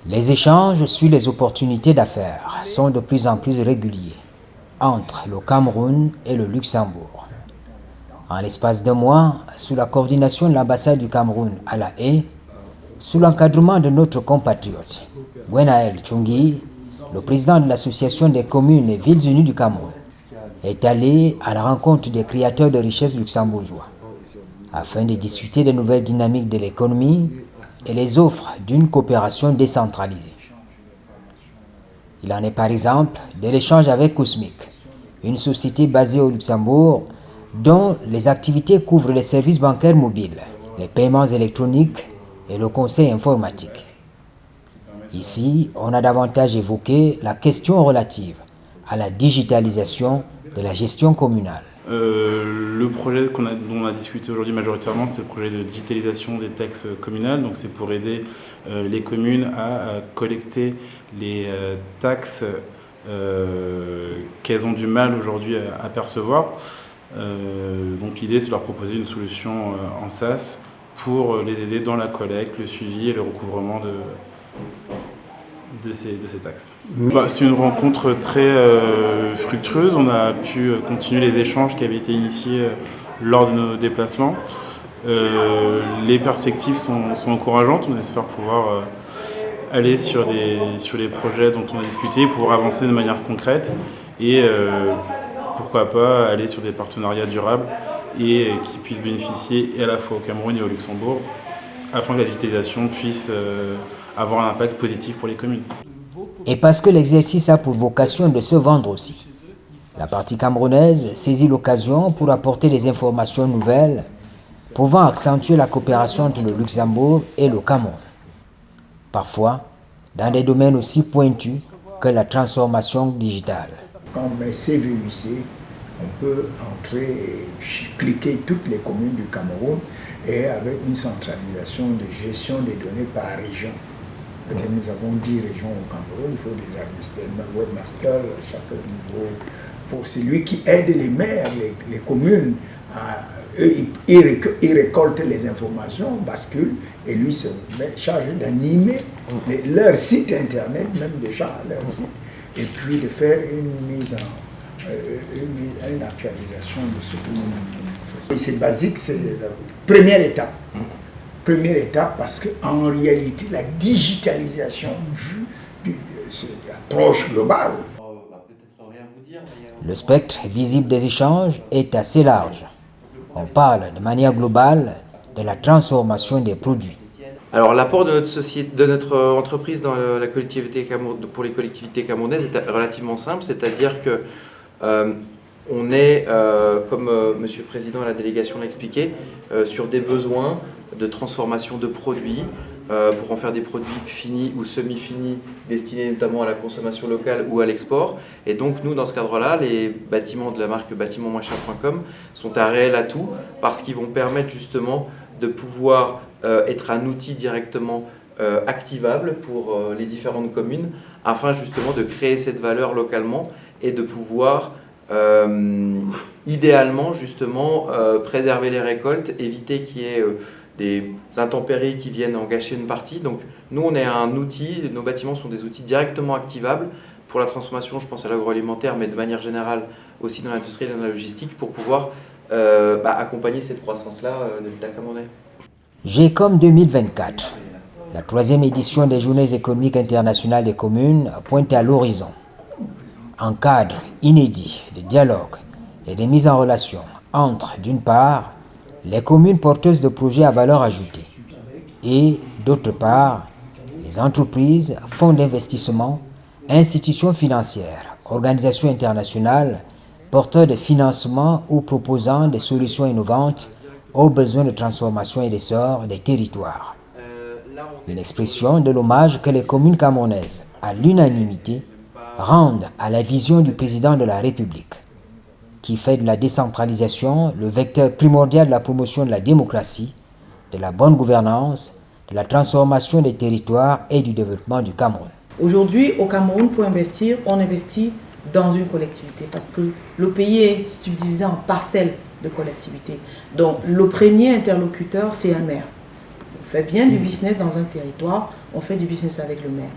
Les échanges sur les opportunités d'affaires sont de plus en plus réguliers entre le Cameroun et le Luxembourg. En l'espace de mois, sous la coordination de l'ambassade du Cameroun à La Haye, sous l'encadrement de notre compatriote Gwenaël Tchungui, le président de l'Association des communes et villes unies du Cameroun, est allé à la rencontre des créateurs de richesses luxembourgeois afin de discuter des nouvelles dynamiques de l'économie et les offres d'une coopération décentralisée. Il en est par exemple de l'échange avec Kousmik, une société basée au Luxembourg dont les activités couvrent les services bancaires mobiles, les paiements électroniques et le conseil informatique. Ici, on a davantage évoqué la question relative à la digitalisation de la gestion communale. Le projet dont on a discuté aujourd'hui majoritairement, c'est le projet de digitalisation des taxes communales. Donc c'est pour aider les communes à collecter les taxes qu'elles ont du mal aujourd'hui à percevoir. Donc l'idée, c'est de leur proposer une solution en SaaS pour les aider dans la collecte, le suivi et le recouvrement de ces taxes. C'est une rencontre très fructueuse. On a pu continuer les échanges qui avaient été initiés lors de nos déplacements. Les perspectives sont encourageantes. On espère pouvoir aller sur les projets dont on a discuté, pouvoir avancer de manière concrète et pourquoi pas aller sur des partenariats durables et qui puissent bénéficier et à la fois au Cameroun et au Luxembourg afin que la digitalisation puisse avoir un impact positif pour les communes. Et parce que l'exercice a pour vocation de se vendre aussi, la partie camerounaise saisit l'occasion pour apporter des informations nouvelles pouvant accentuer la coopération entre le Luxembourg et le Cameroun. Parfois, dans des domaines aussi pointus que la transformation digitale. Quand on met CVUC, on peut entrer et cliquer toutes les communes du Cameroun et avec une centralisation de gestion des données par région. Nous avons 10 régions au Cameroun, il faut des administrateurs, webmasters à chaque niveau. Pour celui qui aide les maires, les communes, ils récoltent les informations, basculent et lui se charge d'animer leur site internet, même déjà leur site, et puis de faire une actualisation de ce que nous faisons. C'est basique, c'est la première étape. Première étape parce qu'en réalité, la digitalisation c'est l'approche globale. Le spectre visible des échanges est assez large. On parle de manière globale de la transformation des produits. Alors l'apport de notre entreprise dans la collectivité pour les collectivités camerounaises est relativement simple, c'est-à-dire que on est, comme Monsieur le Président et la délégation l'a expliqué, sur des besoins de transformation de produits pour en faire des produits finis ou semi-finis destinés notamment à la consommation locale ou à l'export. Et donc nous, dans ce cadre-là, les bâtiments de la marque bâtiment-moins-cher.com sont un réel atout parce qu'ils vont permettre justement de pouvoir être un outil directement activable pour les différentes communes afin justement de créer cette valeur localement et de pouvoir idéalement justement préserver les récoltes, éviter qu'il y ait des intempéries qui viennent en gâcher une partie. Donc nous on est un outil, nos bâtiments sont des outils directement activables pour la transformation, je pense à l'agroalimentaire, mais de manière générale aussi dans l'industrie et dans la logistique pour pouvoir accompagner cette croissance-là de l'État camerounais. GECOM 2024, la 3e édition des Journées économiques internationales des communes, pointe à l'horizon. Un cadre inédit de dialogue et de mise en relation entre, d'une part, les communes porteuses de projets à valeur ajoutée et, d'autre part, les entreprises, fonds d'investissement, institutions financières, organisations internationales, porteurs de financement ou proposant des solutions innovantes aux besoins de transformation et d'essor des territoires. Une expression de l'hommage que les communes camerounaises, à l'unanimité, rendent à la vision du président de la République, qui fait de la décentralisation le vecteur primordial de la promotion de la démocratie, de la bonne gouvernance, de la transformation des territoires et du développement du Cameroun. Aujourd'hui, au Cameroun, pour investir, on investit dans une collectivité parce que le pays est subdivisé en parcelles de collectivités. Donc, le premier interlocuteur, c'est un maire. fait bien du business dans un territoire, on fait du business avec le maire.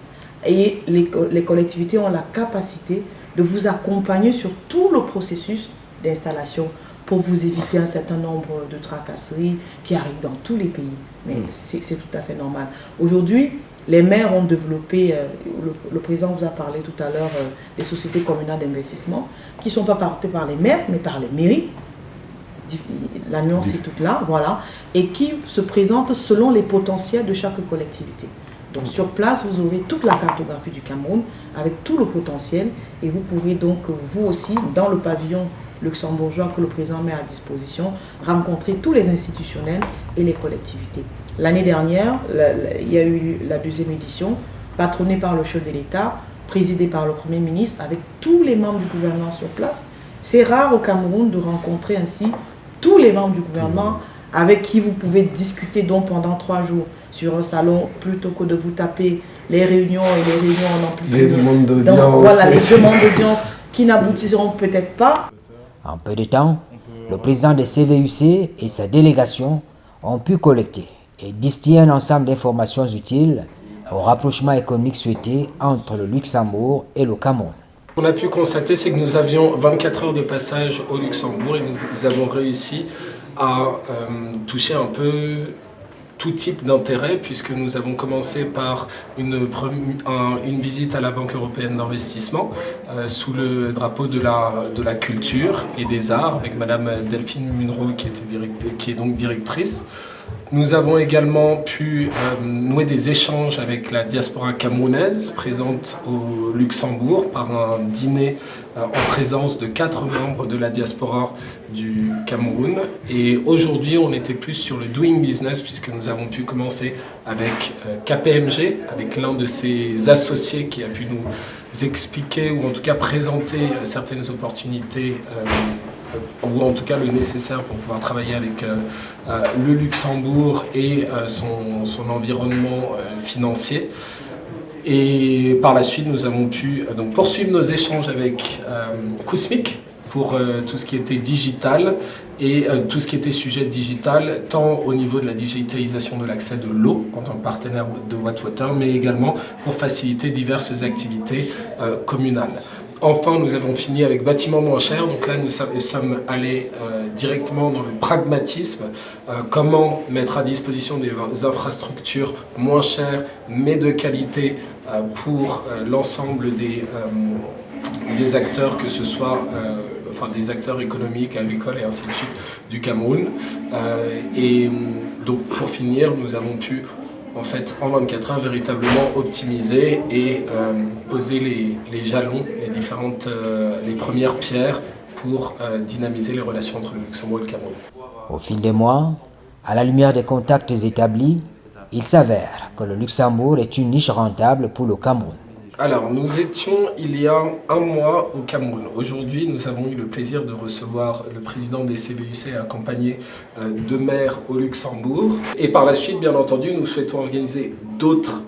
Et les collectivités ont la capacité de vous accompagner sur tout le processus d'installation pour vous éviter un certain nombre de tracasseries qui arrivent dans tous les pays. Mais c'est tout à fait normal. Aujourd'hui, les maires ont développé, le président vous a parlé tout à l'heure, des sociétés communales d'investissement qui ne sont pas portées par les maires, mais par les mairies. La nuance est toute là, voilà. Et qui se présentent selon les potentiels de chaque collectivité. Donc sur place, vous aurez toute la cartographie du Cameroun avec tout le potentiel et vous pourrez donc, vous aussi, dans le pavillon luxembourgeois que le président met à disposition, rencontrer tous les institutionnels et les collectivités. L'année dernière, il y a eu la 2e édition, patronnée par le chef de l'État, présidée par le Premier ministre, avec tous les membres du gouvernement sur place. C'est rare au Cameroun de rencontrer ainsi tous les membres du gouvernement avec qui vous pouvez discuter donc pendant 3 jours sur un salon plutôt que de vous taper les réunions et les réunions non plus. Les demandes d'audience. Voilà, les demandes d'audience qui n'aboutiront peut-être pas. En peu de temps, le président de CVUC et sa délégation ont pu collecter et distiller un ensemble d'informations utiles au rapprochement économique souhaité entre le Luxembourg et le Cameroun. Ce qu'on a pu constater, c'est que nous avions 24 heures de passage au Luxembourg et nous avons réussi à toucher un peu tout type d'intérêt, puisque nous avons commencé par une visite à la Banque européenne d'investissement sous le drapeau de la culture et des arts avec Madame Delphine Munro qui est donc directrice. Nous avons également pu nouer des échanges avec la diaspora camerounaise présente au Luxembourg par un dîner en présence de 4 membres de la diaspora du Cameroun. Et aujourd'hui, on était plus sur le doing business puisque nous avons pu commencer avec KPMG, avec l'un de ses associés qui a pu nous expliquer ou en tout cas présenter certaines opportunités ou en tout cas le nécessaire pour pouvoir travailler avec le Luxembourg et son environnement financier. Et par la suite, nous avons pu donc poursuivre nos échanges avec Kousmik pour tout ce qui était digital et tout ce qui était sujet digital, tant au niveau de la digitalisation de l'accès de l'eau en tant que partenaire de Wattwater, mais également pour faciliter diverses activités communales. Enfin, nous avons fini avec bâtiments moins chers. Donc là, nous sommes allés directement dans le pragmatisme. Comment mettre à disposition des infrastructures moins chères, mais de qualité pour l'ensemble des acteurs, que ce soit des acteurs économiques, agricoles et ainsi de suite du Cameroun. Et donc, pour finir, nous avons pu en fait, en 24 heures, véritablement optimiser et poser les jalons, les premières pierres pour dynamiser les relations entre le Luxembourg et le Cameroun. Au fil des mois, à la lumière des contacts établis, il s'avère que le Luxembourg est une niche rentable pour le Cameroun. Alors, nous étions il y a 1 mois au Cameroun. Aujourd'hui, nous avons eu le plaisir de recevoir le président des CVUC accompagné de maires au Luxembourg. Et par la suite, bien entendu, nous souhaitons organiser d'autres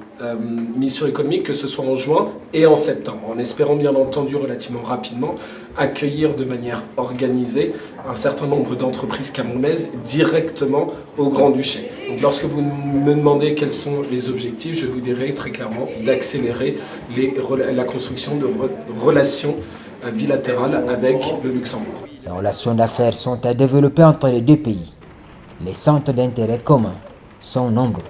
missions économiques, que ce soit en juin et en septembre, en espérant bien entendu relativement rapidement accueillir de manière organisée un certain nombre d'entreprises camerounaises directement au Grand-Duché. Donc lorsque vous me demandez quels sont les objectifs, je vous dirai très clairement d'accélérer la construction de relations bilatérales avec le Luxembourg. Les relations d'affaires sont à développer entre les 2 pays. Les centres d'intérêt communs sont nombreux.